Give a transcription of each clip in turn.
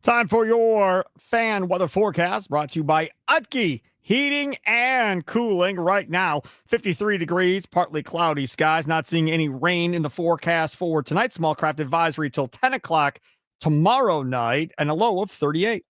Time for your fan weather forecast brought to you by Utke Heating and Cooling. Right now, 53 degrees, partly cloudy skies. Not seeing any rain in the forecast for tonight. Small craft advisory till 10 o'clock tomorrow night and a low of 38.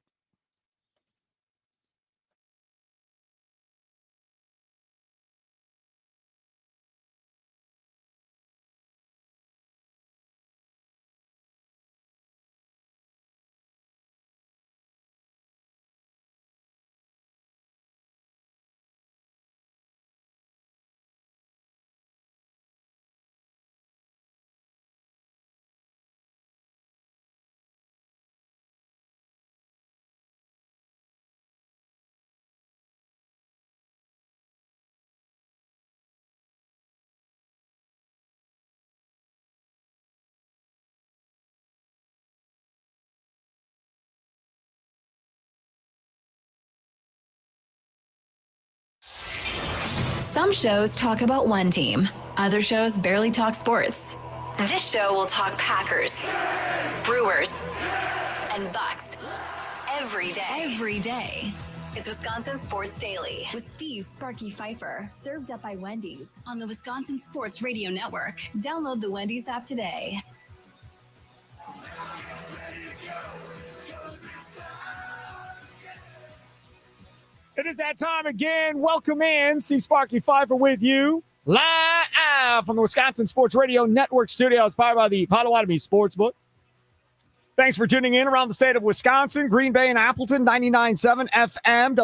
Some shows talk about one team. Other shows barely talk sports. This show will talk Packers, Brewers, and Bucks every day. It's Wisconsin Sports Daily with Steve Sparky Fifer, served up by Wendy's on the Wisconsin Sports Radio Network. Download the Wendy's app today. It is that time again. Welcome in. See Sparky Fifer with you live from the Wisconsin Sports Radio Network studios, powered by the Potawatomi Sportsbook. Thanks for tuning in around the state of Wisconsin, Green Bay and Appleton, 99.7 FM,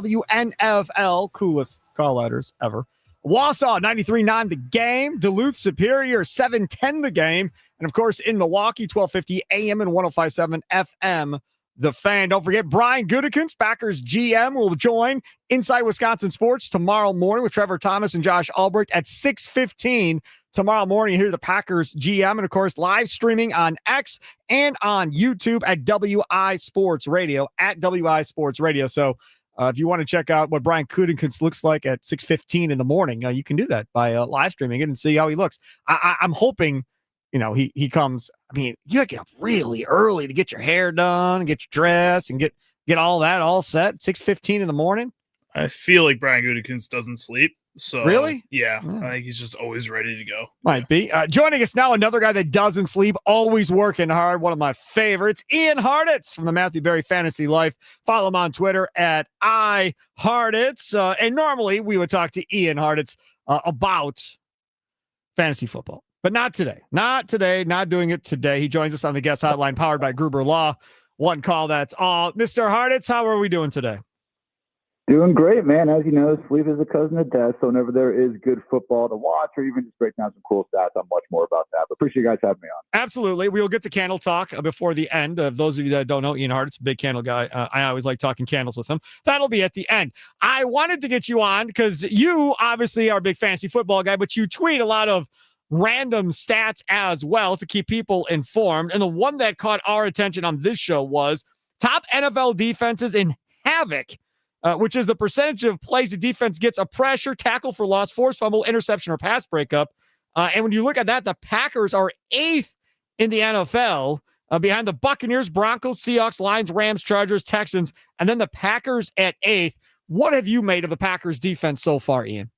WNFL, coolest call letters ever. Wausau, 93.9 The Game. Duluth, Superior, 710 The Game. And, of course, in Milwaukee, 1250 AM and 105.7 FM, The Fan. Don't forget, Brian Gutekunst, Packers GM, will join Inside Wisconsin Sports tomorrow morning with Trevor Thomas and Josh Albrecht at 6:15 tomorrow morning. You hear the Packers GM, and, of course, live streaming on X and on YouTube at WI Sports Radio, at WI Sports Radio. So if you want to check out what Brian Gutekunst looks like at 6:15 in the morning, you can do that by live streaming it and see how he looks. I'm hoping, he comes. I mean, you got to get up really early to get your hair done, get your dress, and get all that all set. 6:15 in the morning. I feel like Brian Gutekunst doesn't sleep. So really? Yeah. I think he's just always ready to go. Might be. Joining us now, another guy that doesn't sleep, always working hard. One of my favorites, Ian Hartitz from the Matthew Berry Fantasy Life. Follow him on Twitter at iHartitz. And normally we would talk to Ian Hartitz about fantasy football. But not today. Not today. Not doing it today. He joins us on the guest hotline powered by Gruber Law. One call, that's all. Mr. Hartitz, how are we doing today? Doing great, man. As you know, sleep is a cousin of death. So whenever there is good football to watch or even just break down some cool stats, I'm much more about that. But appreciate you guys having me on. Absolutely. We will get to candle talk before the end. Those of you that don't know, Ian Hartitz, a big candle guy. I always like talking candles with him. That'll be at the end. I wanted to get you on because you obviously are a big fantasy football guy, but you tweet a lot of random stats as well to keep people informed. And the one that caught our attention on this show was top NFL defenses in Havoc, which is the percentage of plays the defense gets a pressure, tackle for loss, forced fumble, interception, or pass breakup. And when you look at that, the Packers are 8th in the NFL, behind the Buccaneers, Broncos, Seahawks, Lions, Rams, Chargers, Texans, and then the Packers at 8th. What have you made of the Packers defense so far, Ian?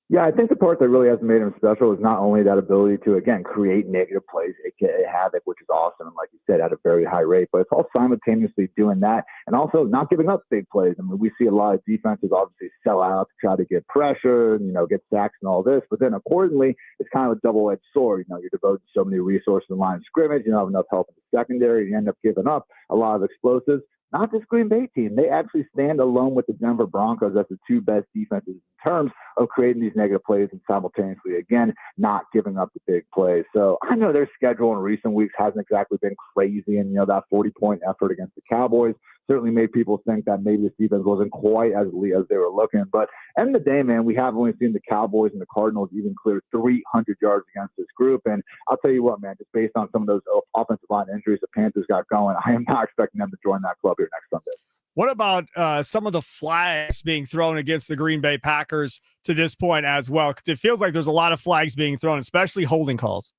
Yeah, I think the part that really has made him special is not only that ability to, again, create negative plays, aka havoc, which is awesome, and like you said, at a very high rate, but it's all simultaneously doing that and also not giving up big plays. I mean, we see a lot of defenses obviously sell out to try to get pressure, and, get sacks and all this, but then accordingly, it's kind of a double-edged sword. You're devoted to so many resources in line of scrimmage, you don't have enough help in the secondary, you end up giving up a lot of explosives. Not this Green Bay team. They actually stand alone with the Denver Broncos as the two best defenses in terms of creating these negative plays and simultaneously, again, not giving up the big plays. So I know their schedule in recent weeks hasn't exactly been crazy. And, that 40-point effort against the Cowboys certainly made people think that maybe this defense wasn't quite as elite as they were looking. But end of the day, man, we have only seen the Cowboys and the Cardinals even clear 300 yards against this group. And I'll tell you what, man, just based on some of those offensive line injuries the Panthers got going, I am not expecting them to join that club here next Sunday. What about some of the flags being thrown against the Green Bay Packers to this point as well? Because it feels like there's a lot of flags being thrown, especially holding calls.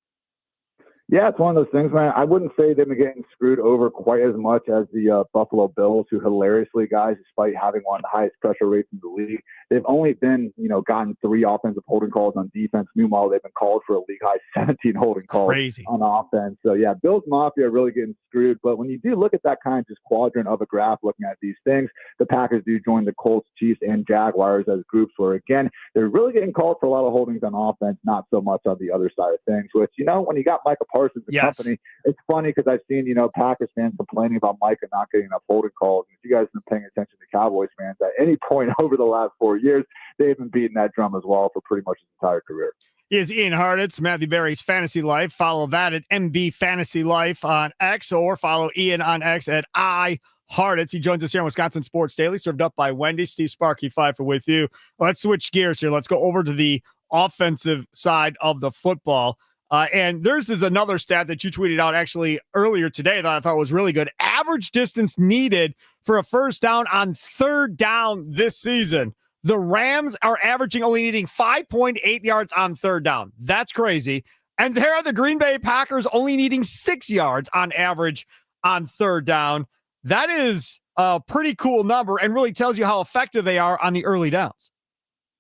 Yeah, it's one of those things, man. I wouldn't say they've been getting screwed over quite as much as the Buffalo Bills, who hilariously, guys, despite having one of the highest pressure rates in the league, they've only been, gotten 3 offensive holding calls on defense. Meanwhile, they've been called for a league-high 17 holding calls on offense. So, yeah, Bills Mafia really getting screwed. But when you do look at that kind of just quadrant of a graph looking at these things, the Packers do join the Colts, Chiefs, and Jaguars as groups where, again, they're really getting called for a lot of holdings on offense, not so much on the other side of things, which, when you got Micah Parsons and company, it's funny because I've seen, Packers fans complaining about Micah not getting enough holding calls. And if you guys have been paying attention to Cowboys fans, at any point over the last 4 years, they've been beating that drum as well for pretty much his entire career. He is Ian Hartitz, Matthew Berry's Fantasy Life. Follow that at MB Fantasy Life on X, or follow Ian on X at Hartitz. He joins us here on Wisconsin Sports Daily, served up by Wendy. Steve Sparky Fifer with you. Let's switch gears here. Let's go over to the offensive side of the football. And there's another stat that you tweeted out actually earlier today that I thought was really good. Average distance needed for a first down on third down this season. The Rams are averaging only needing 5.8 yards on third down. That's crazy. And there are the Green Bay Packers only needing 6 yards on average on third down. That is a pretty cool number and really tells you how effective they are on the early downs.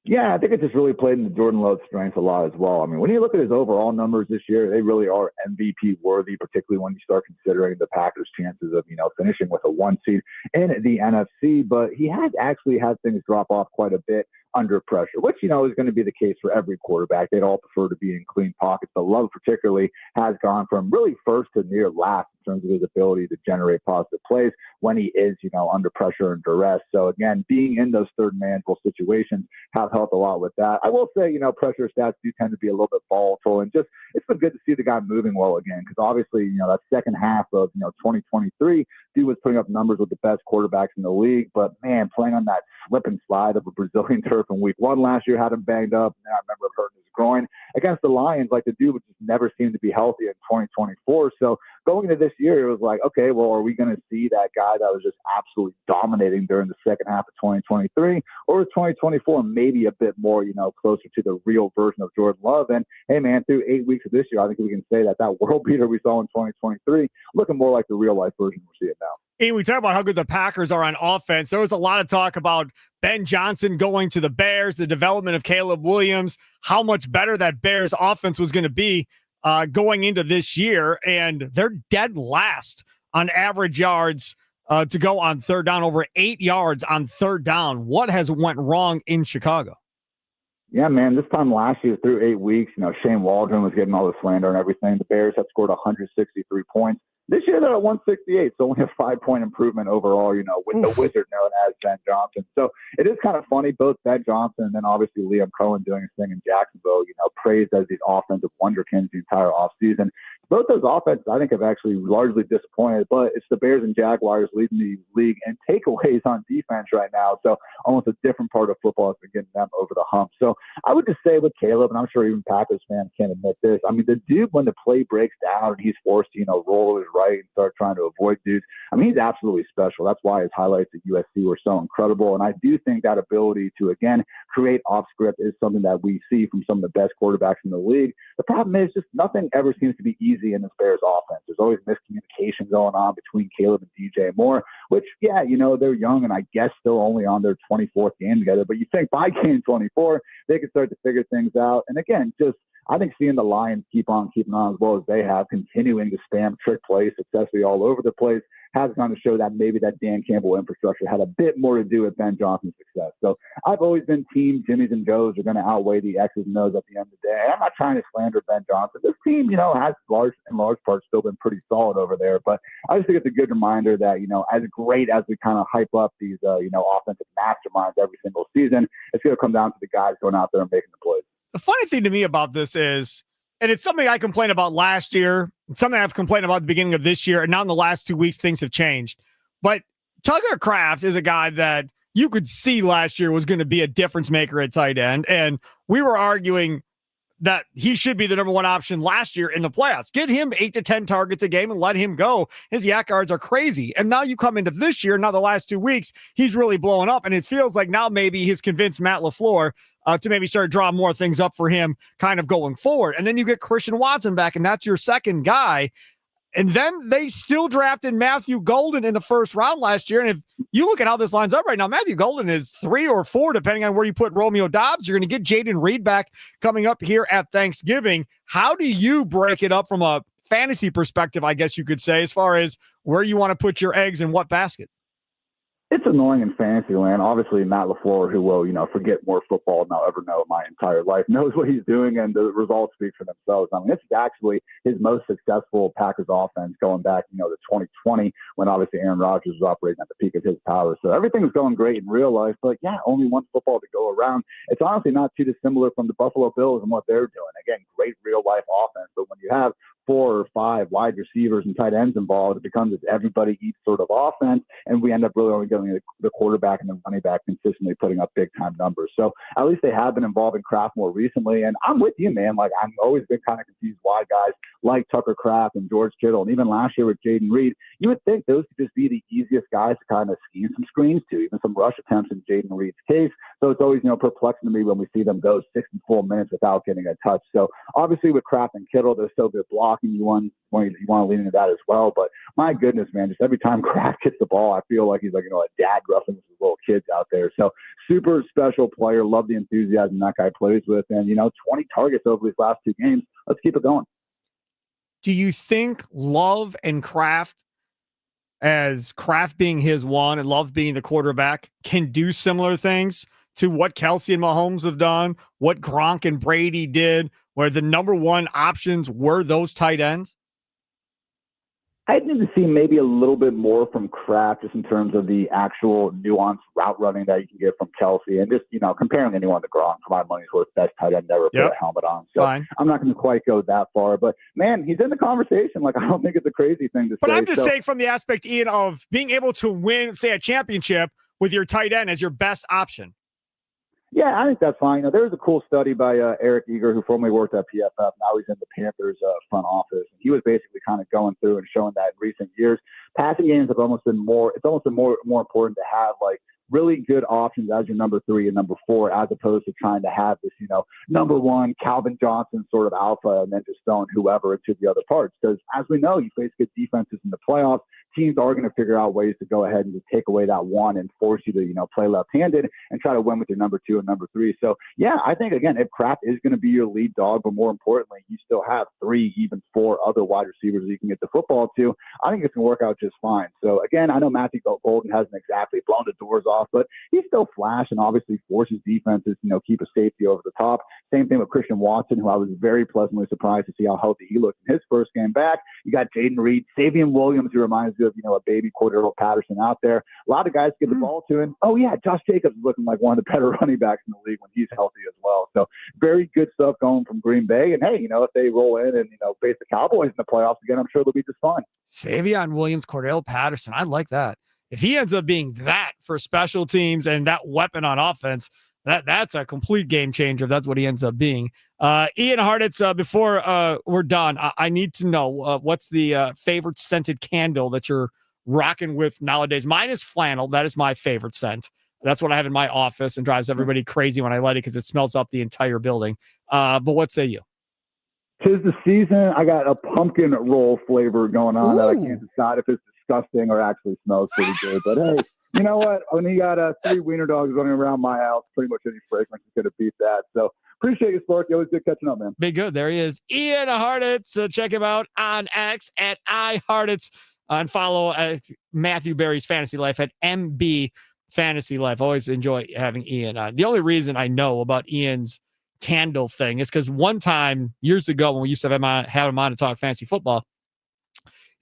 Yeah, I think it just really played into Jordan Love's strengths a lot as well. I mean, when you look at his overall numbers this year, they really are MVP worthy, particularly when you start considering the Packers' chances of, finishing with a 1 seed in the NFC. But he has actually had things drop off quite a bit under pressure, which, is going to be the case for every quarterback. They'd all prefer to be in clean pockets. But Love particularly has gone from really first to near last in terms of his ability to generate positive plays when he is, under pressure and duress. So again, being in those third and manageable situations have helped a lot with that. I will say, pressure stats do tend to be a little bit volatile, and just it's been good to see the guy moving well again, because obviously, that second half of 2023, dude was putting up numbers with the best quarterbacks in the league. But man, playing on that slip and slide of a Brazilian turf in week 1 last year had him banged up. And I remember hurting his groin against the Lions. Like, the dude would just never seem to be healthy in 2024. So going into this year, it was like, okay, well, are we going to see that guy that was just absolutely dominating during the second half of 2023, or is 2024 maybe a bit more, closer to the real version of Jordan Love? And hey, man, through 8 weeks of this year, I think we can say that world beater we saw in 2023 looking more like the real life version we're seeing now. And we talk about how good the Packers are on offense. There was a lot of talk about Ben Johnson going to the Bears, the development of Caleb Williams, how much better that Bears offense was going to be going into this year. And they're dead last on average yards to go on third down, over 8 yards on third down. What has went wrong in Chicago? Yeah, man, this time last year through 8 weeks, Shane Waldron was getting all the slander and everything. The Bears had scored 163 points. This year they're at 168, so only a 5-point improvement overall, with the wizard known as Ben Johnson. So it is kind of funny, both Ben Johnson and then obviously Liam Cohen doing his thing in Jacksonville, praised as these offensive wonderkins the entire offseason. Both those offenses, I think, have actually largely disappointed, but it's the Bears and Jaguars leading the league in takeaways on defense right now. So almost a different part of football has been getting them over the hump. So I would just say with Caleb, and I'm sure even Packers fans can't admit this, I mean, the dude, when the play breaks down and he's forced to, roll to his right and start trying to avoid dudes, I mean, he's absolutely special. That's why his highlights at USC were so incredible. And I do think that ability to, again, create off script is something that we see from some of the best quarterbacks in the league. The problem is just nothing ever seems to be easy in this Bears offense. There's always miscommunication going on between Caleb and DJ Moore, which, yeah, they're young and I guess still only on their 24th game together. But you think by game 24, they can start to figure things out. And again, I think seeing the Lions keep on keeping on as well as they have, continuing to spam trick plays successfully all over the place, has gone to show that maybe that Dan Campbell infrastructure had a bit more to do with Ben Johnson's success. So I've always been team Jimmys and Joes are going to outweigh the X's and O's at the end of the day. I'm not trying to slander Ben Johnson. This team, has in large part still been pretty solid over there. But I just think it's a good reminder that, as great as we kind of hype up these, offensive masterminds every single season, it's going to come down to the guys going out there and making the plays. The funny thing to me about this is, and it's something I complained about last year, it's something I've complained about at the beginning of this year, and now in the last 2 weeks, things have changed. But Tucker Kraft is a guy that you could see last year was going to be a difference maker at tight end. And we were arguing that he should be the number one option last year in the playoffs. Get him 8 to 10 targets a game and let him go. His yak yards are crazy. And now you come into this year, now the last 2 weeks, he's really blowing up. And it feels like now maybe he's convinced Matt LaFleur to maybe start drawing more things up for him kind of going forward. And then you get Christian Watson back, and that's your second guy. And then they still drafted Matthew Golden in the first round last year. And if you look at how this lines up right now, Matthew Golden is 3 or 4, depending on where you put Romeo Dobbs. You're going to get Jaden Reed back coming up here at Thanksgiving. How do you break it up from a fantasy perspective, I guess you could say, as far as where you want to put your eggs in what basket? It's annoying in fantasy land. Obviously, Matt LaFleur, who will, forget more football than I'll ever know in my entire life, knows what he's doing, and the results speak for themselves. I mean, this is actually his most successful Packers offense going back, to 2020, when obviously Aaron Rodgers was operating at the peak of his power. So everything's going great in real life, but yeah, only one football to go around. It's honestly not too dissimilar from the Buffalo Bills and what they're doing. Again, great real life offense, but when you have 4 or 5 wide receivers and tight ends involved, it becomes this everybody eats sort of offense, and we end up really only getting the quarterback and the running back consistently putting up big time numbers. So at least they have been involving Kraft more recently, and I'm with you, man. Like, I've always been kind of confused why guys like Tucker Kraft and George Kittle, and even last year with Jaden Reed, you would think those could just be the easiest guys to kind of scheme some screens to, even some rush attempts in Jaden Reed's case. So it's always, perplexing to me when we see them go 60 full minutes without getting a touch. So obviously with Kraft and Kittle, they're so good blocking. You want to lean into that as well. But my goodness, man, just every time Kraft gets the ball, I feel like he's like, a dad roughing with his little kids out there. So super special player. Love the enthusiasm that guy plays with. And, 20 targets over these last 2 games. Let's keep it going. Do you think Love and Kraft, as Kraft being his one and Love being the quarterback, can do similar things to what Kelsey and Mahomes have done, what Gronk and Brady did, where the number one options were those tight ends? I need to see maybe a little bit more from Kraft just in terms of the actual nuanced route running that you can get from Kelsey, and just, comparing anyone to Gronk, for my money's worth, best tight end never put a helmet on. So fine. I'm not going to quite go that far, but man, he's in the conversation. Like, I don't think it's a crazy thing to say. But I'm just saying from the aspect, Ian, of being able to win, say, a championship with your tight end as your best option. Yeah, I think that's fine. There was a cool study by Eric Eager, who formerly worked at PFF. Now he's in the Panthers front office. And he was basically kind of going through and showing that in recent years, passing games have almost been more important to have like really good options as your number 3 and number 4, as opposed to trying to have this, number 1 Calvin Johnson sort of alpha and then just throwing whoever into the other parts. Because as we know, you face good defenses in the playoffs. Teams are going to figure out ways to go ahead and just take away that one and force you to, play left-handed and try to win with your number 2 and number 3. So, yeah, I think, again, if Kraft is going to be your lead dog, but more importantly, you still have 3, even 4 other wide receivers that you can get the football to, I think it's going to work out just fine. So, again, I know Matthew Golden hasn't exactly blown the doors off, but he's still flash and obviously forces defenses, keep a safety over the top. Same thing with Christian Watson, who I was very pleasantly surprised to see how healthy he looked in his first game back. You got Jaden Reed, Savion Williams, who reminds you of, a baby Cordero Patterson out there. A lot of guys get the ball to him. Oh, yeah, Josh Jacobs is looking like one of the better running backs in the league when he's healthy as well. So very good stuff going from Green Bay. And, hey, if they roll in and, face the Cowboys in the playoffs again, I'm sure they'll be just fine. Savion Williams, Cordero Patterson. I like that. If he ends up being that for special teams and that weapon on offense, that's a complete game changer if that's what he ends up being. Ian Hartitz, before we're done, I need to know what's the favorite scented candle that you're rocking with nowadays. Mine is flannel. That is my favorite scent. That's what I have in my office and drives everybody crazy when I light it because it smells up the entire building. But what say you? 'Tis the season. I got a pumpkin roll flavor going on that I can't decide if it's disgusting or actually smells pretty good. But hey, you know what? When you got 3 wiener dogs running around my house, pretty much any fragrance is going to beat that. So appreciate you, Sparky. Always good catching up, man. Be good. There he is. Ian Hartitz. Check him out on X at iHartitz. And follow Matthew Berry's Fantasy Life at MB Fantasy Life. Always enjoy having Ian on. The only reason I know about Ian's candle thing is because one time years ago when we used to have him on to talk fantasy football,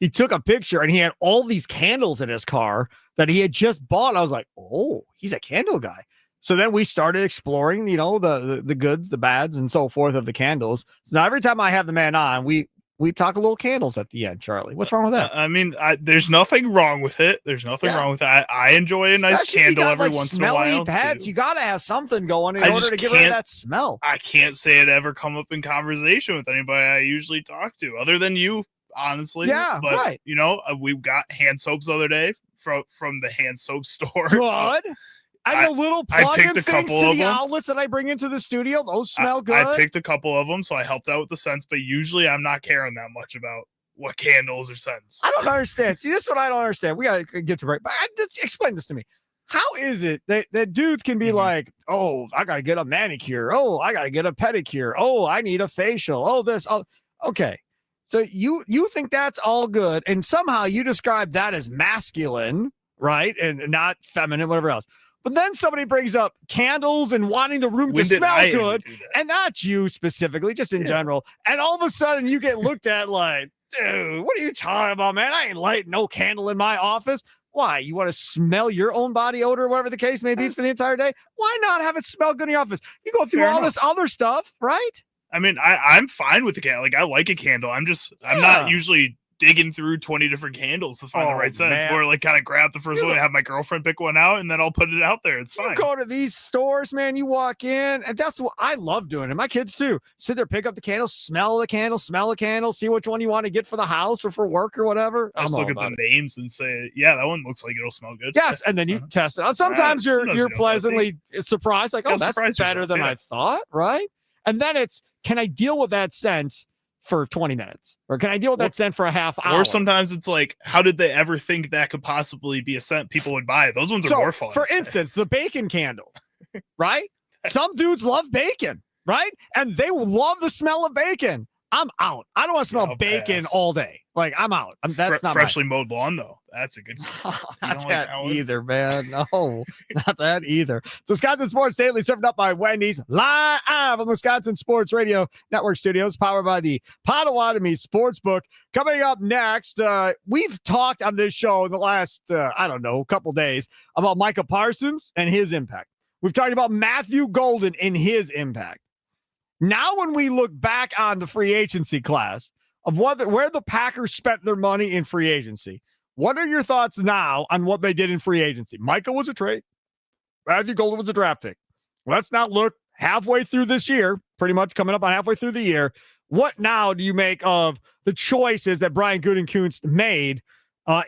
he took a picture and he had all these candles in his car that he had just bought. I was like, oh, he's a candle guy. So then we started exploring, the goods, the bads, and so forth of the candles. So now every time I have the man on, we we talk a little candles at the end, Charlie. What's wrong with that? I mean, there's nothing wrong with it. There's nothing wrong with that. I enjoy a nice Especially if candle you got, every like, once in a smelly while. pets, too. you got to have something going in I order just to get rid of can't- that smell. I can't say it ever come up in conversation with anybody I usually talk to, other than you, honestly. Yeah, but, right. You know, we got hand soaps the other day from the hand soap store. Good. So I know little I plug-in picked a things couple to of the them. outlets that I bring into the studio. Those smell good. I picked a couple of them, so I helped out with the scents. But usually, I'm not caring that much about what candles or scents. I don't understand. See, this is what I don't understand. We got to get to break. But just explain this to me. How is it that dudes can be like, oh, I got to get a manicure. Oh, I got to get a pedicure. Oh, I need a facial. Oh, this. Oh, okay. So you think that's all good. And somehow you describe that as masculine, right? And not feminine, whatever else. But then somebody brings up candles and wanting the room to smell good. And not you specifically, just in general. And all of a sudden you get looked at like, dude, what are you talking about, man? I ain't lighting no candle in my office. Why? You want to smell your own body odor, or whatever the case may be, for the entire day? Why not have it smell good in your office? You go through all this other stuff, right? I mean, I'm fine with the candle. Like, I like a candle. I'm not usually digging through 20 different candles to find the right scent. man. Or like kind of grab the first one and have my girlfriend pick one out, and then I'll put it out there. It's fine. You go to these stores, man, you walk in, and that's what I love doing. And my kids too. Sit there, pick up the candle, smell the candle, see which one you want to get for the house or for work or whatever. I just look at the names and say, yeah, that one looks like it'll smell good. Yes, and then you test it out. Sometimes you're you don't pleasantly surprised, like, oh, that's surprise better yourself, than I thought, right? And then it's, can I deal with that scent for 20 minutes? Or can I deal with that scent for a half hour? Or sometimes it's like, how did they ever think that could possibly be a scent people would buy? Those ones are more fun. For instance, the bacon candle, right? Some dudes love bacon, right? And they love the smell of bacon. I'm out. I don't want to smell bacon all day. Like, I'm out. That's not freshly mowed lawn, though. That's a good not that either, man. No, not that either. So Wisconsin Sports Daily, served up by Wendy's, live on Wisconsin Sports Radio Network Studios, powered by the Potawatomi Sportsbook. Coming up next, we've talked on this show in the last, couple days about Micah Parsons and his impact. We've talked about Matthew Golden and his impact. Now, when we look back on the free agency class of where the Packers spent their money in free agency, what are your thoughts now on what they did in free agency? Micah was a trade. Matthew Golden was a draft pick. Let's not look halfway through this year, pretty much coming up on halfway through the year. What now do you make of the choices that Brian Gutekunst made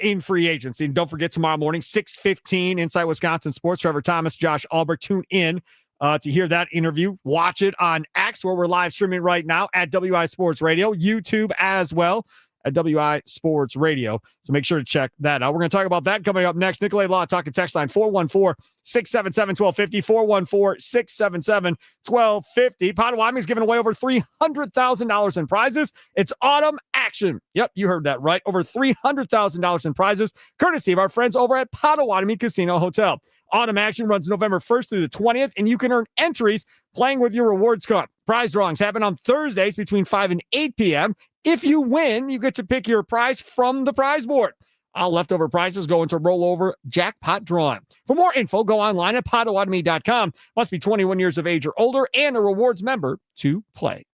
in free agency? And don't forget, tomorrow morning, 6:15, Inside Wisconsin Sports, Trevor Thomas, Josh Albert, tune in to hear that interview. Watch it on X, where we're live streaming right now at WI Sports Radio, YouTube as well at WI Sports Radio. So make sure to check that out. We're going to talk about that coming up next. Nicolay Law talking text line 414-677-1250, 414-677-1250. Potawatomi's giving away over $300,000 in prizes. It's autumn action. Yep, you heard that right. Over $300,000 in prizes, courtesy of our friends over at Potawatomi Casino Hotel. Autumn action runs November 1st through the 20th, and you can earn entries playing with your rewards card. Prize drawings happen on Thursdays between 5 and 8 p.m. If you win, you get to pick your prize from the prize board. All leftover prizes go into rollover jackpot drawing. For more info, go online at potawatomi.com. Must be 21 years of age or older and a rewards member to play.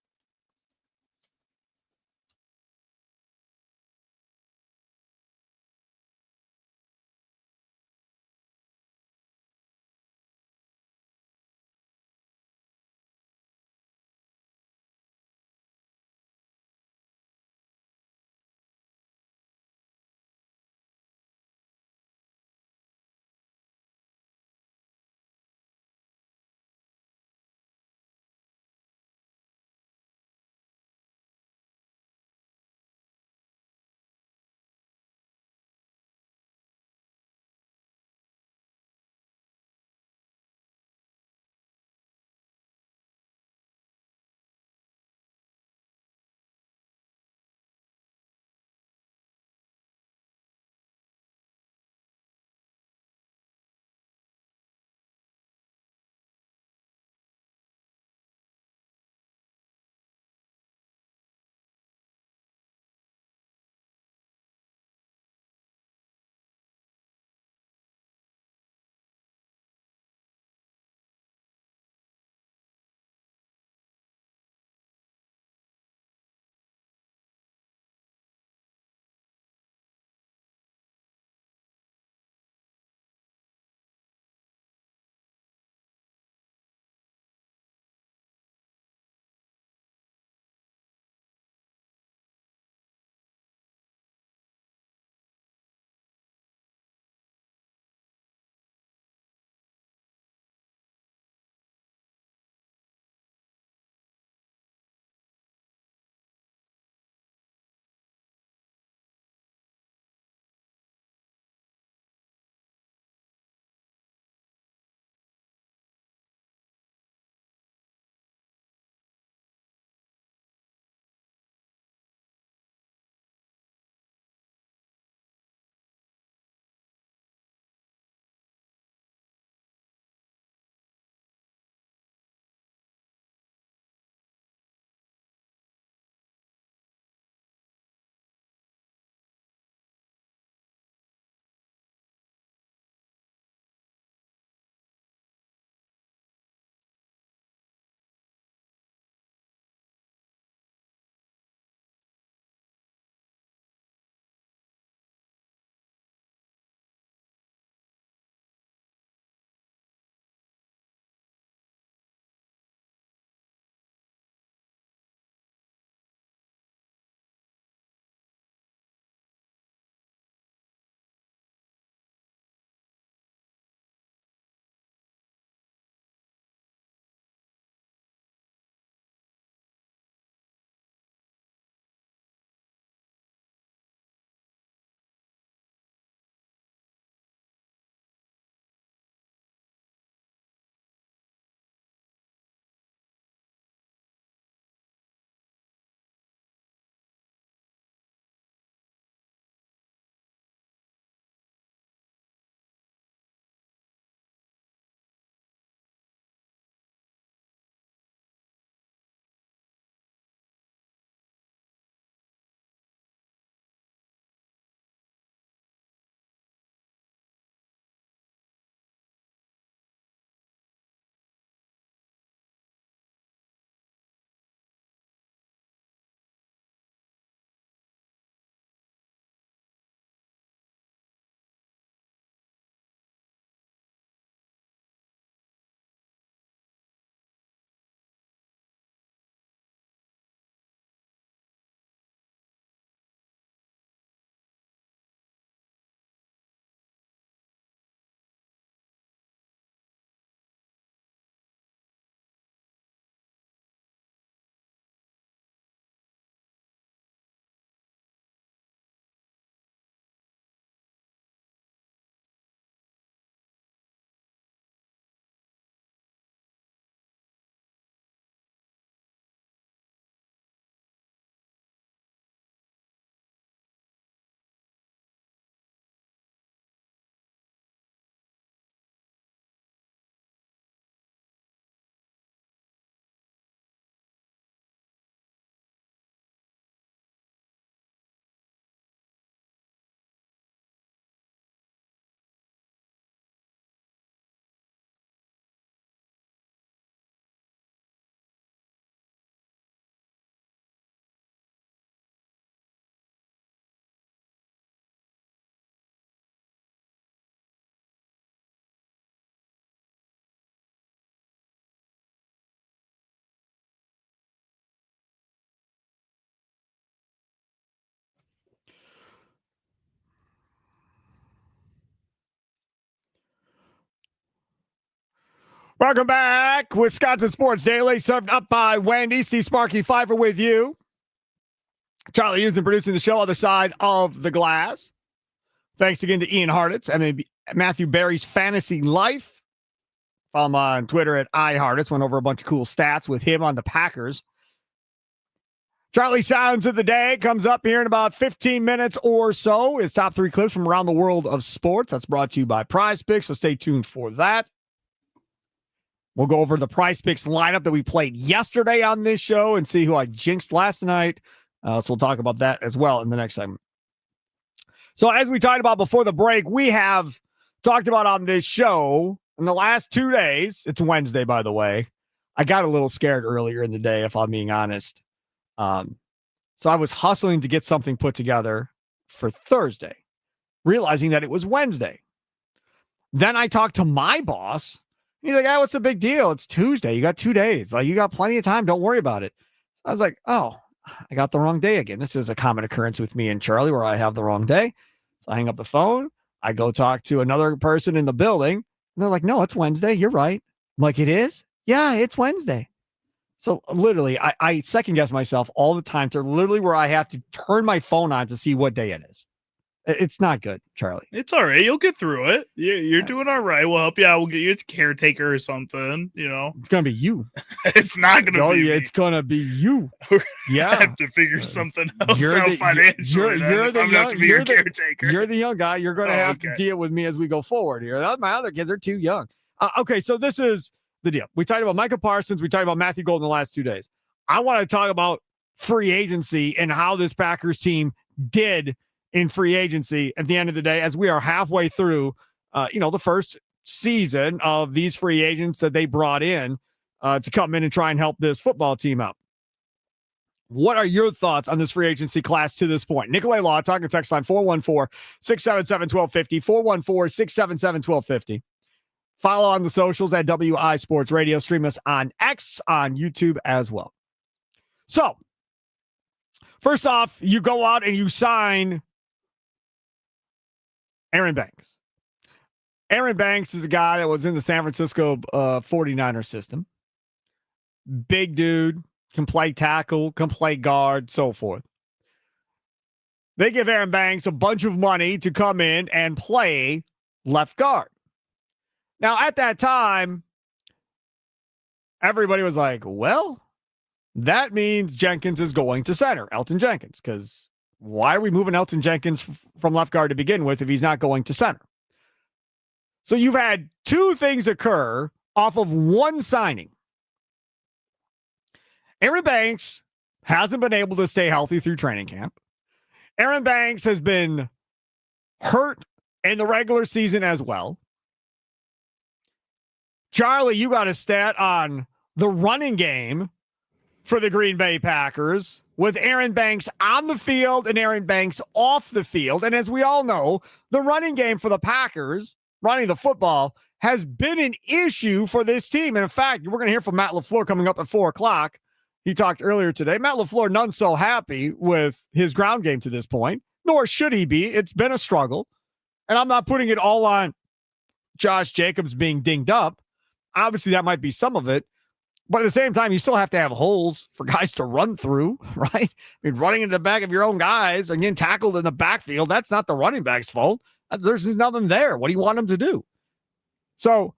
Welcome back. Wisconsin Sports Daily, served up by Wendy. Steve Sparky Fifer with you. Charlie Houston producing the show, other side of the glass. Thanks again to Ian Hartitz and Matthew Berry's Fantasy Life. Follow him on Twitter at iHartitz. Went over a bunch of cool stats with him on the Packers. Charlie Sounds of the Day comes up here in about 15 minutes or so. His top 3 clips from around the world of sports. That's brought to you by Prize Picks, so stay tuned for that. We'll go over the Prize Picks lineup that we played yesterday on this show and see who I jinxed last night. So we'll talk about that as well in the next segment. So as we talked about before the break, we have talked about on this show in the last 2 days. It's Wednesday, by the way. I got a little scared earlier in the day, if I'm being honest. So I was hustling to get something put together for Thursday, realizing that it was Wednesday. Then I talked to my boss. He's like, what's the big deal? It's Tuesday. You got 2 days. Like, you got plenty of time. Don't worry about it. I was like, oh, I got the wrong day again. This is a common occurrence with me and Charlie where I have the wrong day. So I hang up the phone. I go talk to another person in the building. And they're like, no, it's Wednesday. You're right. I'm like, it is? Yeah, it's Wednesday. So literally, I second guess myself all the time to literally where I have to turn my phone on to see what day it is. It's not good, Charlie. It's all right. You'll get through it. You're doing all right. We'll help you out. We'll get you a caretaker or something, you know. It's going to be you. It's not going to be me. It's going to be you. Yeah. I have to figure something else out financially. You're caretaker. You're the young guy. You're going to have to deal with me as we go forward here. My other kids are too young. Okay, so this is the deal. We talked about Micah Parsons. We talked about Matthew Golden the last 2 days. I want to talk about free agency and how this Packers team did in free agency at the end of the day, as we are halfway through, the first season of these free agents that they brought in to come in and try and help this football team out. What are your thoughts on this free agency class to this point? Nikolai Law, talking text line 414-677-1250, 414-677-1250. Follow on the socials at WI Sports Radio. Stream us on X, on YouTube as well. So, first off, you go out and you sign Aaron Banks. Aaron Banks is a guy that was in the San Francisco 49er system. Big dude, can play tackle, can play guard, so forth. They give Aaron Banks a bunch of money to come in and play left guard. Now, at that time, everybody was like, well, that means Jenkins is going to center, Elton Jenkins, because why are we moving Elton Jenkins from left guard to begin with if he's not going to center? So you've had 2 things occur off of one signing. Aaron Banks hasn't been able to stay healthy through training camp. Aaron Banks has been hurt in the regular season as well. Charlie, you got a stat on the running game for the Green Bay Packers with Aaron Banks on the field and Aaron Banks off the field. And as we all know, the running game for the Packers, running the football, has been an issue for this team. And in fact, we're going to hear from Matt LaFleur coming up at 4 o'clock. He talked earlier today. Matt LaFleur, none so happy with his ground game to this point, nor should he be. It's been a struggle. And I'm not putting it all on Josh Jacobs being dinged up. Obviously, that might be some of it. But at the same time, you still have to have holes for guys to run through, right? I mean, running into the back of your own guys and getting tackled in the backfield, that's not the running back's fault. There's nothing there. What do you want them to do? So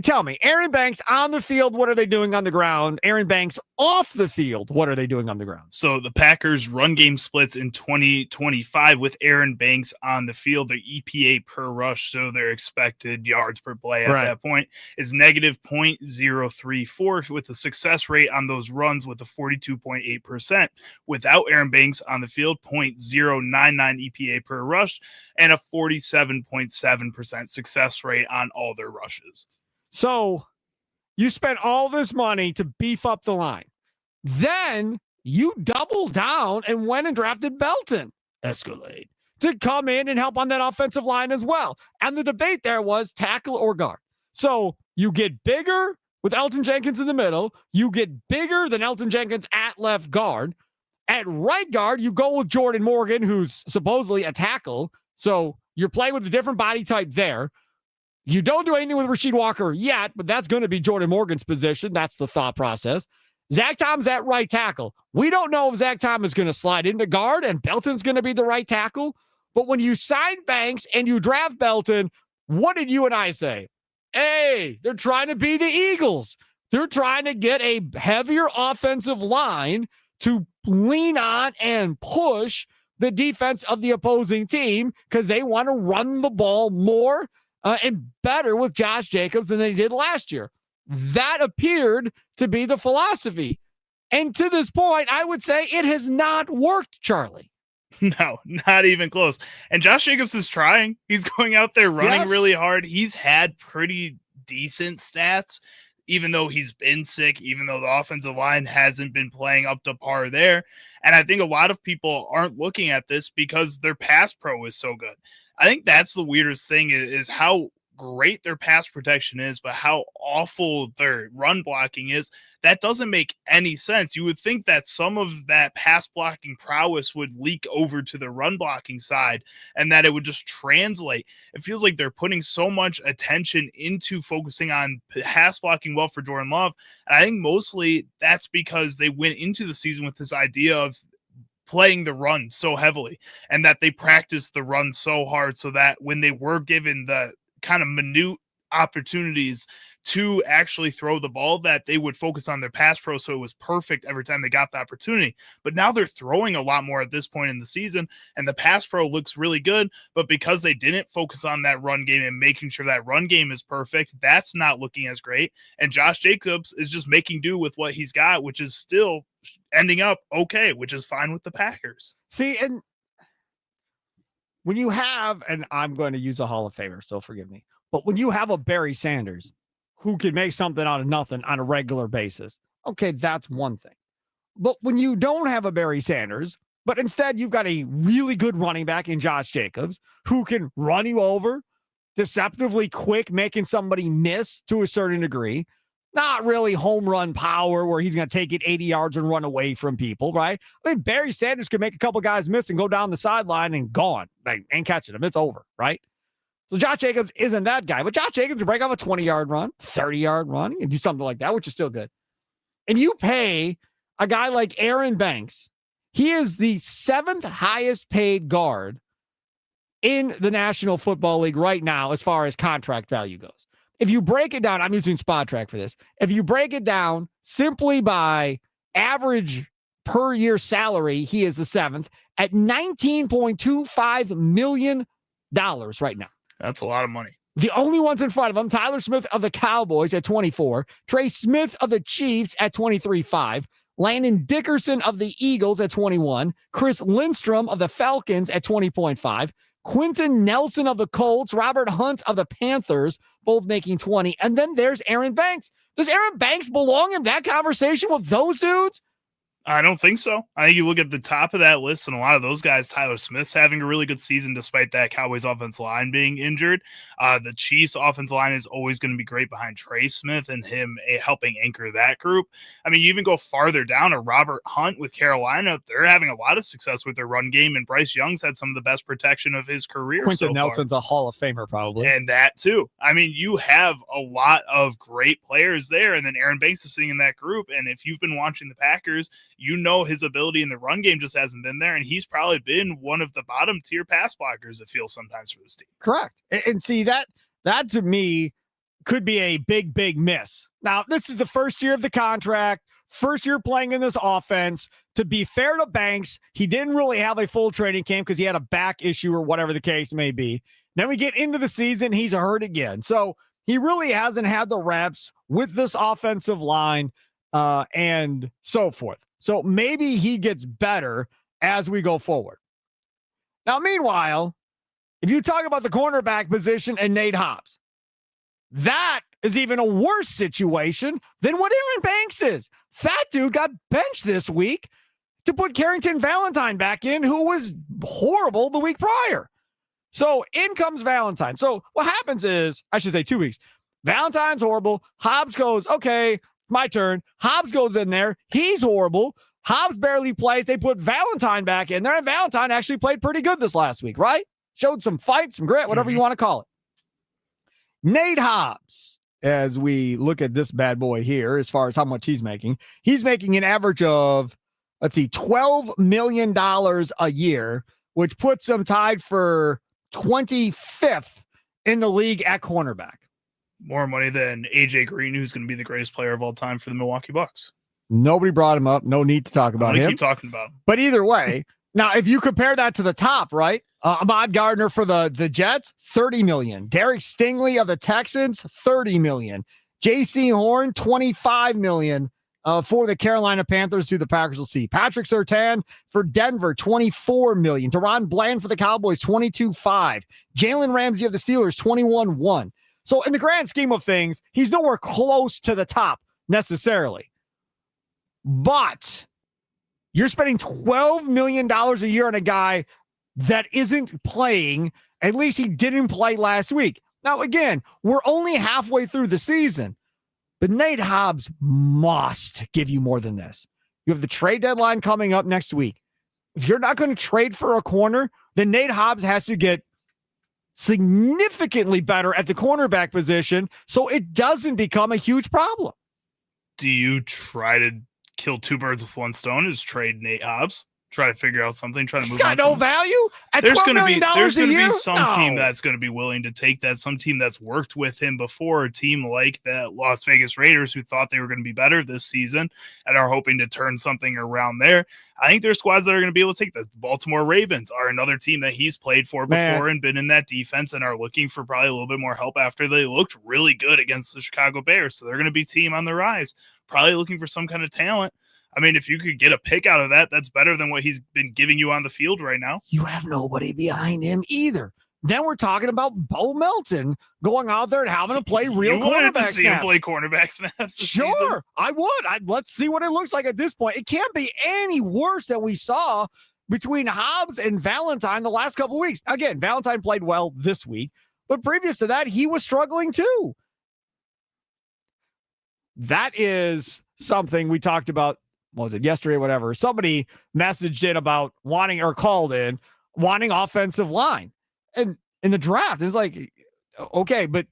tell me, Aaron Banks on the field, what are they doing on the ground? Aaron Banks off the field, what are they doing on the ground? So the Packers run game splits in 2025 with Aaron Banks on the field. Their EPA per rush, so their expected yards per play at that point, is negative 0.034 with a success rate on those runs with a 42.8%. Without Aaron Banks on the field, 0.099 EPA per rush and a 47.7% success rate on all their rushes. So you spent all this money to beef up the line. Then you doubled down and went and drafted Belton, Escalade, to come in and help on that offensive line as well. And the debate there was tackle or guard. So you get bigger with Elton Jenkins in the middle. You get bigger than Elton Jenkins at left guard. At right guard, you go with Jordan Morgan, who's supposedly a tackle. So you're playing with a different body type there. You don't do anything with Rasheed Walker yet, but that's going to be Jordan Morgan's position. That's the thought process. Zach Tom's at right tackle. We don't know if Zach Tom is going to slide into guard and Belton's going to be the right tackle. But when you sign Banks and you draft Belton, what did you and I say? Hey, they're trying to be the Eagles. They're trying to get a heavier offensive line to lean on and push the defense of the opposing team because they want to run the ball more and better with Josh Jacobs than they did last year. That appeared to be the philosophy. And to this point, I would say it has not worked, Charlie. No, not even close. And Josh Jacobs is trying. He's going out there running really hard. He's had pretty decent stats, even though he's been sick, even though the offensive line hasn't been playing up to par there. And I think a lot of people aren't looking at this because their pass pro is so good. I think that's the weirdest thing is how great their pass protection is, but how awful their run blocking is. That doesn't make any sense. You would think that some of that pass blocking prowess would leak over to the run blocking side and that it would just translate. It feels like they're putting so much attention into focusing on pass blocking well for Jordan Love. And I think mostly that's because they went into the season with this idea of playing the run so heavily and that they practiced the run so hard so that when they were given the kind of minute opportunities to actually throw the ball, that they would focus on their pass pro. So it was perfect every time they got the opportunity. But now they're throwing a lot more at this point in the season and the pass pro looks really good. But because they didn't focus on that run game and making sure that run game is perfect, that's not looking as great. And Josh Jacobs is just making do with what he's got, which is still ending up okay, which is fine with the Packers. See, and when you have, and I'm going to use a Hall of Famer, so forgive me, but when you have a Barry Sanders who can make something out of nothing on a regular basis, okay, that's one thing. But when you don't have a Barry Sanders, but instead you've got a really good running back in Josh Jacobs who can run you over, deceptively quick, making somebody miss to a certain degree, not really home run power where he's going to take it 80 yards and run away from people, right? I mean, Barry Sanders could make a couple guys miss and go down the sideline and gone. Like, ain't catching him. It's over, right? So Josh Jacobs isn't that guy, but Josh Jacobs can break off a 20-yard run, 30-yard run, and do something like that, which is still good. And you pay a guy like Aaron Banks. He is the 7th highest paid guard in the National Football League right now as far as contract value goes. If you break it down, I'm using Spot Track for this. If you break it down simply by average per year salary, he is the 7th at $19.25 million right now. That's a lot of money. The only ones in front of him, Tyler Smith of the Cowboys at 24, Trey Smith of the Chiefs at 23.5, Landon Dickerson of the Eagles at 21, Chris Lindstrom of the Falcons at 20.5, Quentin Nelson of the Colts, Robert Hunt of the Panthers, both making 20. And then there's Aaron Banks. Does Aaron Banks belong in that conversation with those dudes? I don't think so. I think you look at the top of that list, and a lot of those guys, Tyler Smith's having a really good season despite that Cowboys offensive line being injured. The Chiefs offensive line is always going to be great behind Trey Smith and him helping anchor that group. I mean, you even go farther down to Robert Hunt with Carolina. They're having a lot of success with their run game, and Bryce Young's had some of the best protection of his career. Quentin Nelson's a Hall of Famer, probably. And that too. I mean, you have a lot of great players there, and then Aaron Banks is sitting in that group. And if you've been watching the Packers, you know his ability in the run game just hasn't been there, and he's probably been one of the bottom tier pass blockers, it feels sometimes, for this team. Correct. And see, that to me could be a big, big miss. Now, this is the first year of the contract, first year playing in this offense. To be fair to Banks, he didn't really have a full training camp because he had a back issue or whatever the case may be. Then we get into the season, he's hurt again. So he really hasn't had the reps with this offensive line and so forth. So maybe he gets better as we go forward. Now, meanwhile, if you talk about the cornerback position and Nate Hobbs, that is even a worse situation than what Aaron Banks is. That dude got benched this week to put Carrington Valentine back in, who was horrible the week prior. So in comes Valentine. So what happens is, I should say 2 weeks. Valentine's horrible. Hobbs goes, okay, my turn. Hobbs goes in there. He's horrible. Hobbs barely plays. They put Valentine back in there, and Valentine actually played pretty good this last week, right? Showed some fight, some grit, whatever you want to call it. Nate Hobbs, as we look at this bad boy here, as far as how much he's making an average of, $12 million a year, which puts him tied for 25th in the league at cornerback. More money than AJ Green, who's going to be the greatest player of all time for the Milwaukee Bucks. Nobody brought him up. No need to talk about him. Keep talking about him. But either way, now if you compare that to the top, right? Ahmad Gardner for the Jets, $30 million. Derek Stingley of the Texans, $30 million. J.C. Horn, $25 million for the Carolina Panthers, who the Packers will see. Patrick Surtain for Denver, $24 million. Deron Bland for the Cowboys, $22.5. Jalen Ramsey of the Steelers, $21.1. So in the grand scheme of things, he's nowhere close to the top necessarily. But you're spending $12 million a year on a guy that isn't playing. At least he didn't play last week. Now, again, we're only halfway through the season, but Nate Hobbs must give you more than this. You have the trade deadline coming up next week. If you're not going to trade for a corner, then Nate Hobbs has to get significantly better at the cornerback position so it doesn't become a huge problem. Do you try to kill two birds with one stone? Is trade Nate Hobbs? Try to figure out something, try to move on. He's got no value at $12 million a year? There's going to be some team that's going to be willing to take that, some team that's worked with him before, a team like the Las Vegas Raiders who thought they were going to be better this season and are hoping to turn something around there. I think there's squads that are going to be able to take that. The Baltimore Ravens are another team that he's played for before and been in that defense and are looking for probably a little bit more help after they looked really good against the Chicago Bears. So they're going to be a team on the rise, probably looking for some kind of talent. I mean, if you could get a pick out of that, that's better than what he's been giving you on the field right now. You have nobody behind him either. Then we're talking about Bo Melton going out there and having to play real cornerback snaps. See him play cornerback snaps this Sure, season? I would. Let's see what it looks like at this point. It can't be any worse than we saw between Hobbs and Valentine the last couple of weeks. Again, Valentine played well this week, but previous to that, he was struggling too. That is something we talked about. What was it, yesterday, whatever? Somebody messaged in about wanting offensive line. And in the draft, it's like, okay, but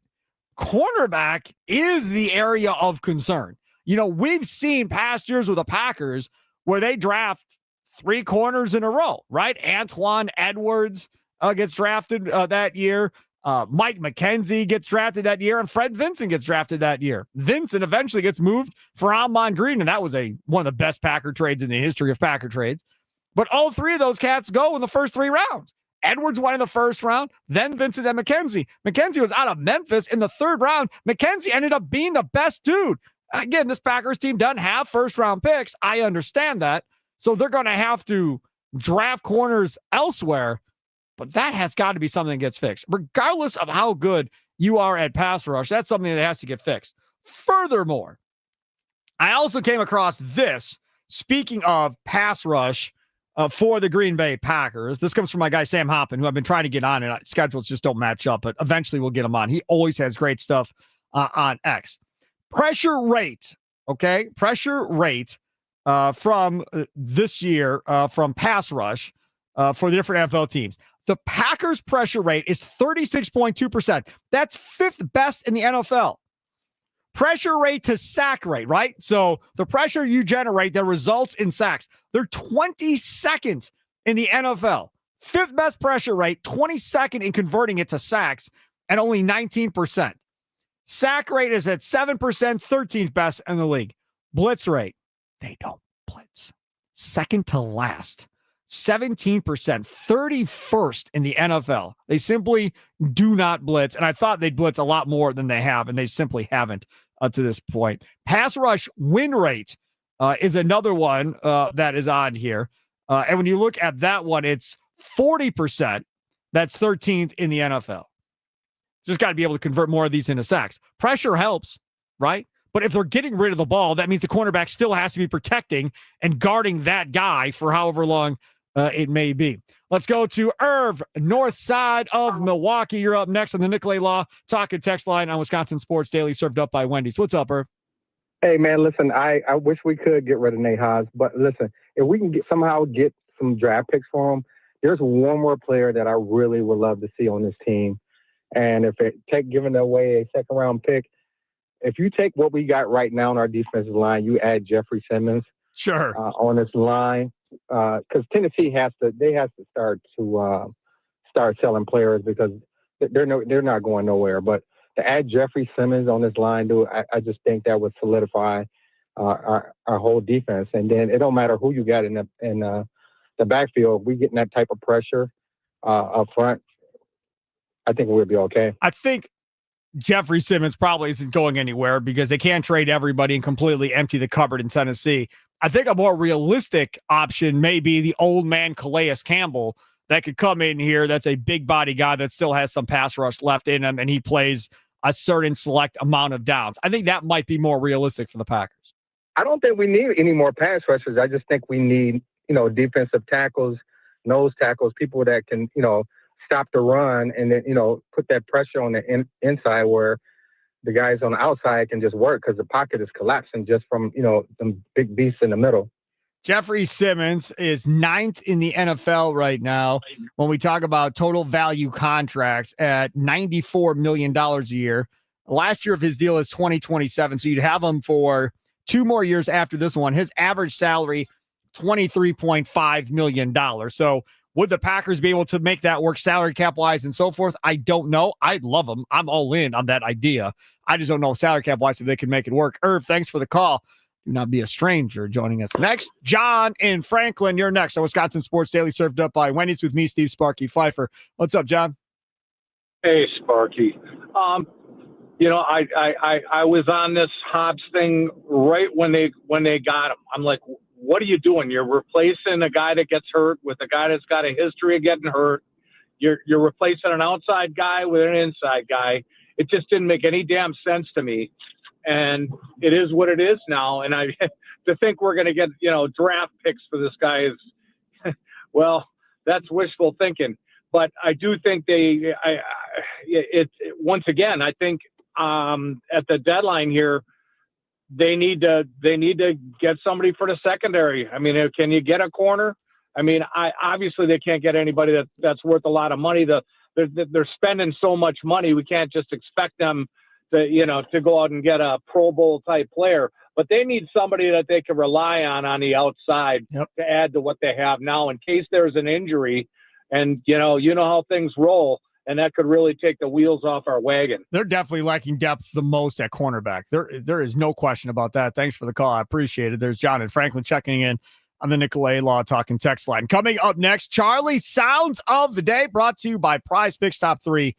cornerback is the area of concern. You know, we've seen past years with the Packers where they draft 3 corners in a row, right? Antoine Edwards gets drafted that year. Mike McKenzie gets drafted that year, and Fred Vincent gets drafted that year. Vincent eventually gets moved for Amon Green, and that was one of the best Packer trades in the history of Packer trades. But all 3 of those cats go in the first 3 rounds. Edwards went in the first round, then Vincent, then McKenzie. McKenzie was out of Memphis in the 3rd round. McKenzie ended up being the best dude. Again, this Packers team doesn't have first-round picks. I understand that. So they're going to have to draft corners elsewhere. But that has got to be something that gets fixed. Regardless of how good you are at pass rush, that's something that has to get fixed. Furthermore, I also came across this, speaking of pass rush for the Green Bay Packers. This comes from my guy, Sam Hoppen, who I've been trying to get on, and schedules just don't match up, but eventually we'll get him on. He always has great stuff on X. Pressure rate, okay? Pressure rate from this year from pass rush for the different NFL teams. The Packers' pressure rate is 36.2%. That's 5th best in the NFL. Pressure rate to sack rate, right? So the pressure you generate that results in sacks, they're 22nd in the NFL. 5th best pressure rate, 22nd in converting it to sacks, and only 19%. Sack rate is at 7%, 13th best in the league. Blitz rate, they don't blitz. Second to last. 17%, 31st in the NFL. They simply do not blitz. And I thought they'd blitz a lot more than they have, and they simply haven't to this point. Pass rush win rate is another one that is on here. And when you look at that one, it's 40%. That's 13th in the NFL. Just got to be able to convert more of these into sacks. Pressure helps, right? But if they're getting rid of the ball, that means the cornerback still has to be protecting and guarding that guy for however long it may be. Let's go to Irv, north side of Milwaukee. You're up next on the Nicolay Law Talk and Text line on Wisconsin Sports Daily, served up by Wendy's. What's up, Irv? Hey, man, listen, I wish we could get rid of Nate Hobbs, but listen, if we can somehow get some draft picks for him, there's one more player that I really would love to see on this team. And if it giving away a second-round pick, if you take what we got right now on our defensive line, you add Jeffrey Simmons on this line, because Tennessee has to start selling players because they're not going nowhere. But to add Jeffrey Simmons on this line, dude, I just think that would solidify our whole defense. And then it don't matter who you got in the backfield. We getting that type of pressure up front. I think we'll be okay. I think Jeffrey Simmons probably isn't going anywhere because they can't trade everybody and completely empty the cupboard in Tennessee. I think a more realistic option may be the old man Calais Campbell that could come in here. That's a big body guy that still has some pass rush left in him, and he plays a certain select amount of downs. I think that might be more realistic for the Packers. I don't think we need any more pass rushers. I just think we need, defensive tackles, nose tackles, people that can, stop the run and then, put that pressure on the inside where the guys on the outside can just work because the pocket is collapsing just from, some big beasts in the middle. Jeffrey Simmons is 9th in the NFL right now when we talk about total value contracts at $94 million a year. Last year of his deal is 2027, so you'd have him for 2 more years after this one. His average salary, $23.5 million. So would the Packers be able to make that work salary cap-wise and so forth? I don't know. I'd love him. I'm all in on that idea. I just don't know salary cap-wise if they can make it work. Irv, thanks for the call. Do not be a stranger. Joining us next, John in Franklin. You're next on Wisconsin Sports Daily, served up by Wendy's with me, Steve Sparky Fifer. What's up, John? Hey, Sparky. I was on this Hobbs thing right when they got him. I'm like, what are you doing? You're replacing a guy that gets hurt with a guy that's got a history of getting hurt. You're replacing an outside guy with an inside guy. It just didn't make any damn sense to me. And it is what it is now. And to think we're going to get, draft picks for this guy is, well, that's wishful thinking. But I do think once again, I think at the deadline here, they need to get somebody for the secondary. I mean, can you get a corner? I mean, obviously they can't get anybody that's worth a lot of money. They're spending so much money. We can't just expect them to go out and get a Pro Bowl type player, but they need somebody that they can rely on the outside to add to what they have now in case there's an injury. And you know how things roll, and that could really take the wheels off our wagon. They're definitely lacking depth the most at cornerback. There is no question about that. Thanks for the call. I appreciate it. There's John and Franklin checking in on the Nicolay Law Talking text line. Coming up next, Charlie Sounds of the Day, brought to you by Prize Picks Top 3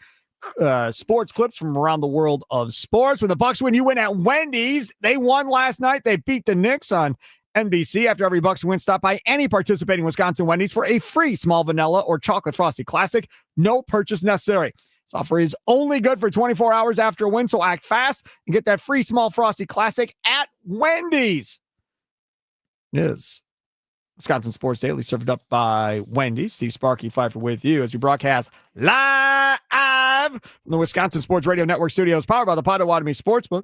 sports clips from around the world of sports. When the Bucks win, you win at Wendy's. They won last night. They beat the Knicks on NBC. After every Bucks win, stop by any participating Wisconsin Wendy's for a free small vanilla or chocolate frosty classic. No purchase necessary. This offer is only good for 24 hours after a win, so act fast and get that free small frosty classic at Wendy's. It is Wisconsin Sports Daily, served up by Wendy's. Steve Sparky Fifer with you as we broadcast live from the Wisconsin Sports Radio Network studios, powered by the Potawatomi Sportsbook.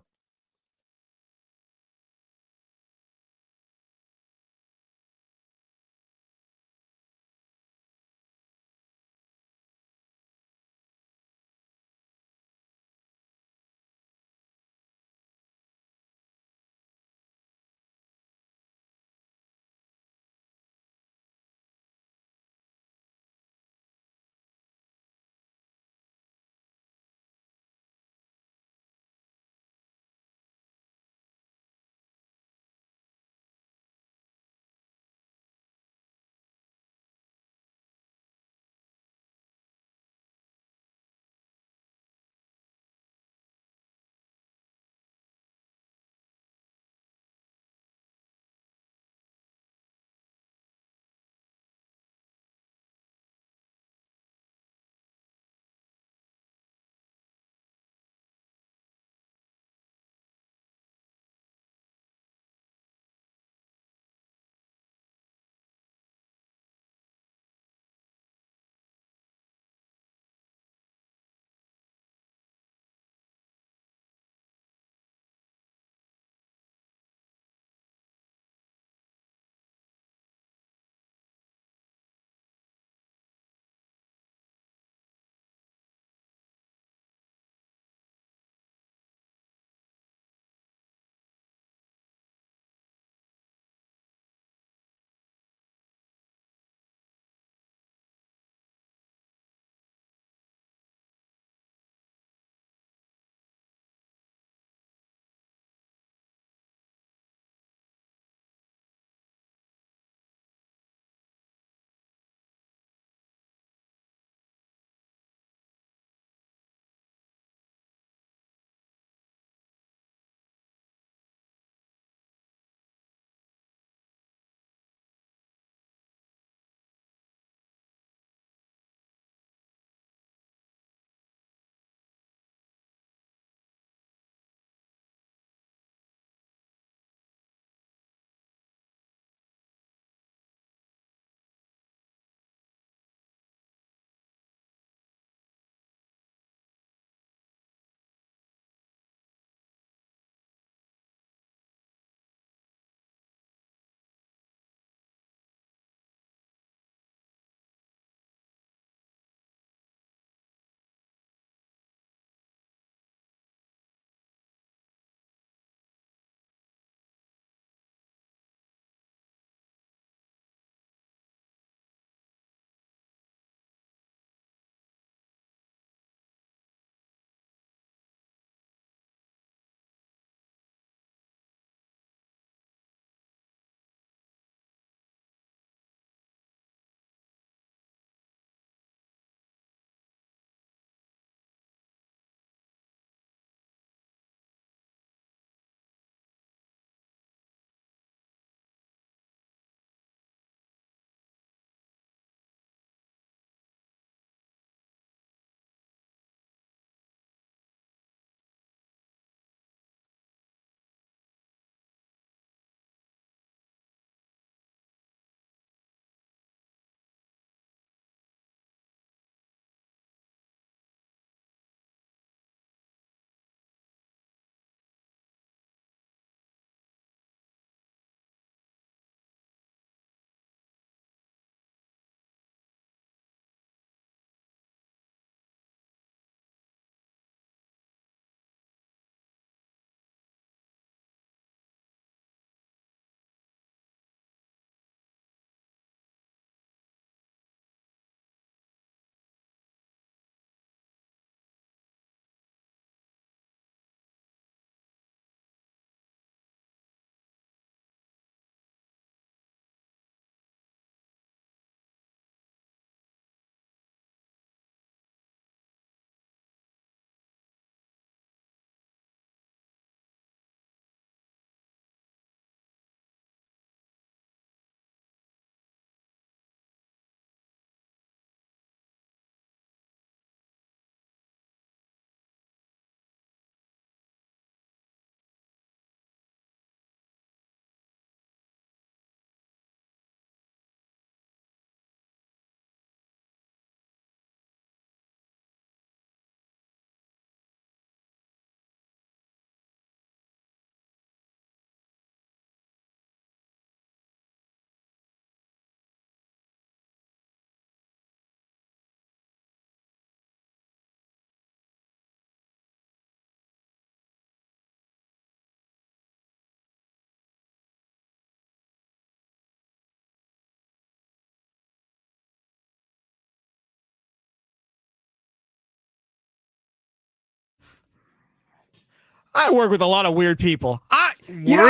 I work with a lot of weird people. I never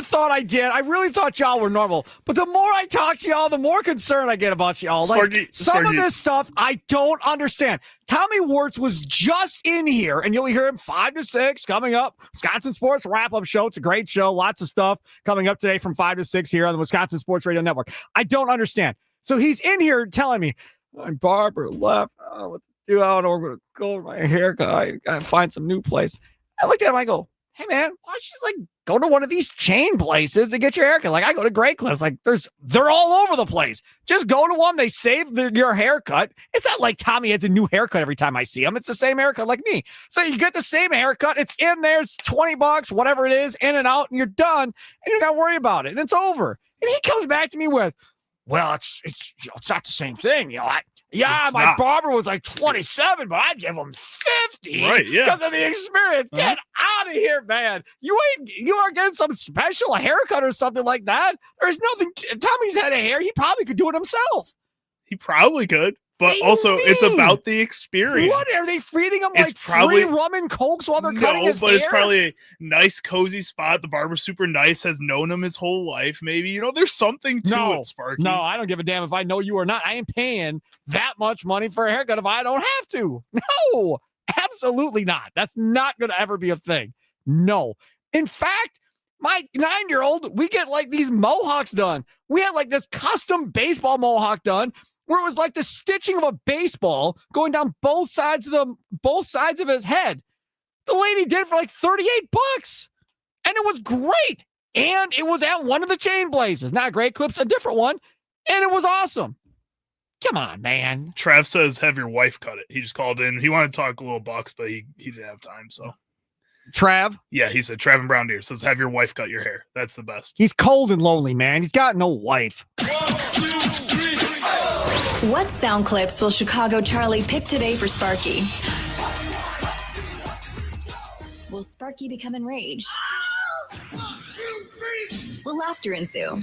thought I did. I really thought y'all were normal. But the more I talk to y'all, the more concerned I get about y'all. Like, some of this stuff I don't understand. Tommy Wirtz was just in here, and you'll hear him 5 to 6 coming up. Wisconsin Sports Wrap-Up Show. It's a great show. Lots of stuff coming up today from 5 to 6 here on the Wisconsin Sports Radio Network. I don't understand. So he's in here telling me, my barber left. I don't know what to do. I don't know where I'm going to go with my haircut. I got to find some new place. I look at him. I go, hey, man, why don't you just, like, go to one of these chain places to get your haircut? Like, I go to Great Clips. Like, they're all over the place. Just go to one. They save your haircut. It's not like Tommy has a new haircut every time I see him. It's the same haircut like me. So you get the same haircut. It's in there. It's $20, whatever it is, in and out, and you're done. And you don't got to worry about it. And it's over. And he comes back to me with, well, it's not the same thing. My barber was like 27, but I'd give him 50 because of the experience. Get out of here, man. You aren't getting some special haircut or something like that. There's nothing. Tommy's head of hair. He probably could do it himself. He probably could. But also, it's about the experience. What, are they feeding him free rum and cokes while they're cutting his hair? No, but it's probably a nice, cozy spot. The barber's super nice, has known him his whole life. Maybe, there's something to it, Sparky. No, I don't give a damn if I know you or not. I ain't paying that much money for a haircut if I don't have to. No, absolutely not. That's not going to ever be a thing. No. In fact, my 9-year-old, we get like these mohawks done. We had like this custom baseball mohawk done, where it was like the stitching of a baseball going down both sides of his head. The lady did it for like $38, and it was great. And it was at one of the chain places, not Great Clips, a different one, and it was awesome. Come on, man. Trav says have your wife cut it. He just called in. He wanted to talk a little Bucks, but he didn't have time. So Trav? Yeah, he said Trav and Brown Deer says have your wife cut your hair. That's the best. He's cold and lonely, man. He's got no wife. 1, 2, 3. What sound clips will Chicago Charlie pick today for Sparky? Will Sparky become enraged? Will laughter ensue?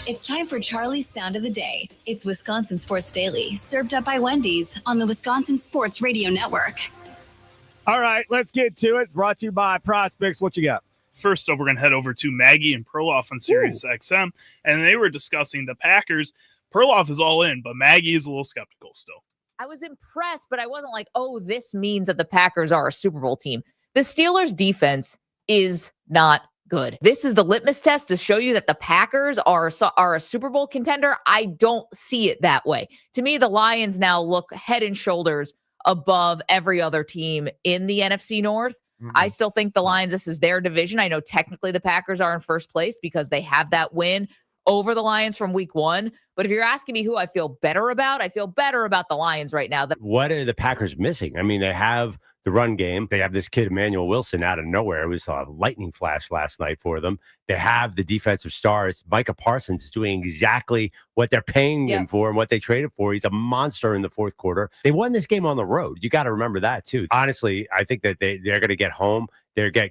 It's time for Charlie's Sound of the Day. It's Wisconsin Sports Daily, served up by Wendy's on the Wisconsin Sports Radio Network. All right, let's get to it. Brought to you by Prospects. What you got? First up, we're going to head over to Maggie and Perloff on Sirius XM, and they were discussing the Packers. Perloff is all in, but Maggie is a little skeptical still. I was impressed, but I wasn't like, oh, this means that the Packers are a Super Bowl team. The Steelers' defense is not good. This is the litmus test to show you that the Packers are a Super Bowl contender. I don't see it that way. To me, the Lions now look head and shoulders above every other team in the NFC North. Mm-hmm. I still think the Lions, this is their division. I know technically the Packers are in first place because they have that win over the Lions from week 1. But if you're asking me who I feel better about, I feel better about the Lions right now. What are the Packers missing? I mean, they have the run game. They have this kid, Emmanuel Wilson, out of nowhere. We saw a lightning flash last night for them. They have the defensive stars. Micah Parsons is doing exactly what they're paying him for and what they traded for. He's a monster in the fourth quarter. They won this game on the road. You got to remember that, too. Honestly, I think that they're going to get home.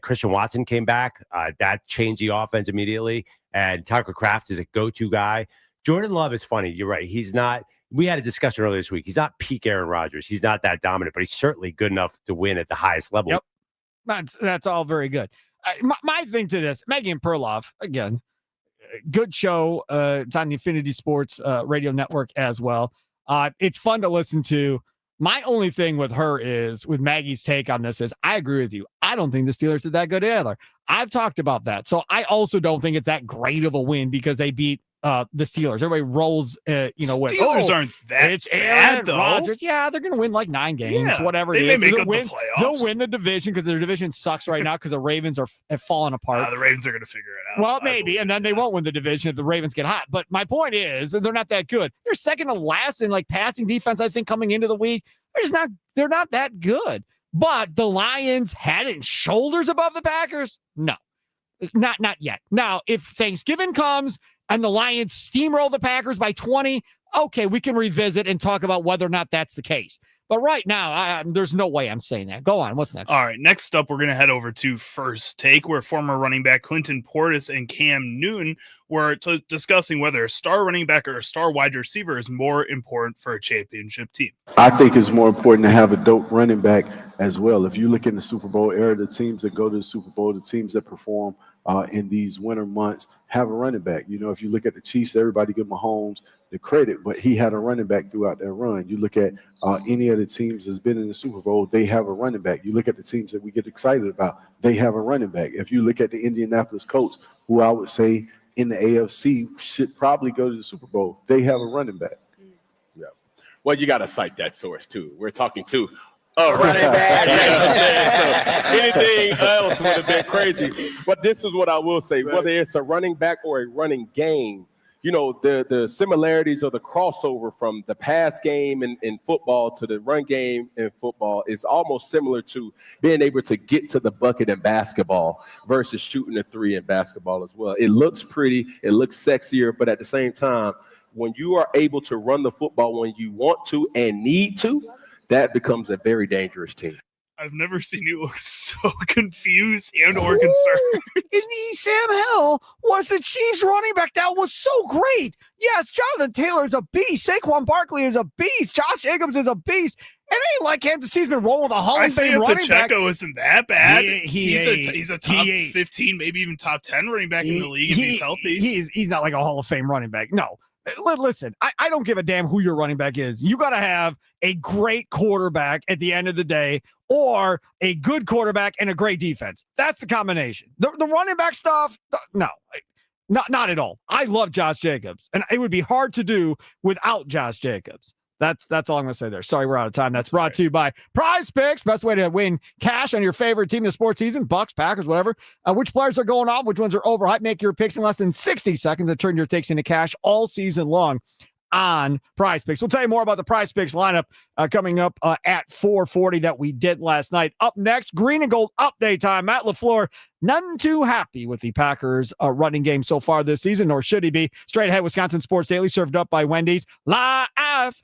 Christian Watson came back. That changed the offense immediately. And Tucker Kraft is a go-to guy. Jordan Love is funny. You're right. He's not. We had a discussion earlier this week. He's not peak Aaron Rodgers. He's not that dominant, but he's certainly good enough to win at the highest level. Yep. That's all very good. My thing to this, Maggie and Perloff, again, good show. It's on the Infinity Sports Radio Network as well. It's fun to listen to. My only thing with her is, with Maggie's take on this, is I agree with you. I don't think the Steelers are that good either. I've talked about that. So I also don't think it's that great of a win because they beat the Steelers. Everybody rolls, with Steelers aren't that it's bad, though. Rodgers. Yeah, they're going to win like 9 games, whatever it is. They may make up the playoffs. They'll win the division because their division sucks right now because the Ravens have fallen apart. The Ravens are going to figure it out. Well, maybe, and then they won't win the division if the Ravens get hot. But my point is, they're not that good. They're second to last in like passing defense, I think, coming into the week. They're not that good. But the Lions head and shoulders above the Packers? No, not yet. Now, if Thanksgiving comes and the Lions steamroll the Packers by 20, okay, we can revisit and talk about whether or not that's the case. But right now, there's no way I'm saying that. Go on. What's next? All right. Next up, we're going to head over to First Take, where former running back Clinton Portis and Cam Newton were discussing whether a star running back or a star wide receiver is more important for a championship team. I think it's more important to have a dope running back as well. If you look in the Super Bowl era, the teams that go to the Super Bowl, the teams that perform in these winter months have a running back. You know, if you look at the Chiefs, everybody give Mahomes the credit, but he had a running back throughout their run. You look at any of the teams that's been in the Super Bowl, they have a running back. You look at the teams that we get excited about, they have a running back. If you look at the Indianapolis Colts, who I would say in the AFC should probably go to the Super Bowl, they have a running back. Yeah. Well, you got to cite that source too. We're talking to a running back. So anything else would have been crazy. But this is what I will say: whether it's a running back or a running game, you know, the similarities of the crossover from the pass game in football to the run game in football is almost similar to being able to get to the bucket in basketball versus shooting a three in basketball as well. It looks pretty, it looks sexier, but at the same time, when you are able to run the football when you want to and need to, that becomes a very dangerous team. I've never seen you look so confused and or concerned. Sam Hill was the Chiefs running back. That was so great. Yes, Jonathan Taylor is a beast. Saquon Barkley is a beast. Josh Jacobs is a beast. It ain't like Kansas City's been rolling with a Hall of Fame running back. Pacheco isn't that bad. He's a top 15, maybe even top 10 running back in the league if he's healthy. He's not like a Hall of Fame running back. No. Listen, I don't give a damn who your running back is. You got to have a great quarterback at the end of the day or a good quarterback and a great defense. That's the combination. The running back stuff, no, not at all. I love Josh Jacobs, and it would be hard to do without Josh Jacobs. That's all I'm going to say there. Sorry, we're out of time. That's brought to you by Prize Picks. Best way to win cash on your favorite team in the sports season, Bucks, Packers, whatever. Which players are going on, which ones are overhyped. Make your picks in less than 60 seconds and turn your takes into cash all season long on Prize Picks. We'll tell you more about the Prize Picks lineup coming up at 4:40 that we did last night. Up next, Green and Gold update time. Matt LaFleur, none too happy with the Packers running game so far this season, nor should he be. Straight ahead, Wisconsin Sports Daily, served up by Wendy's, live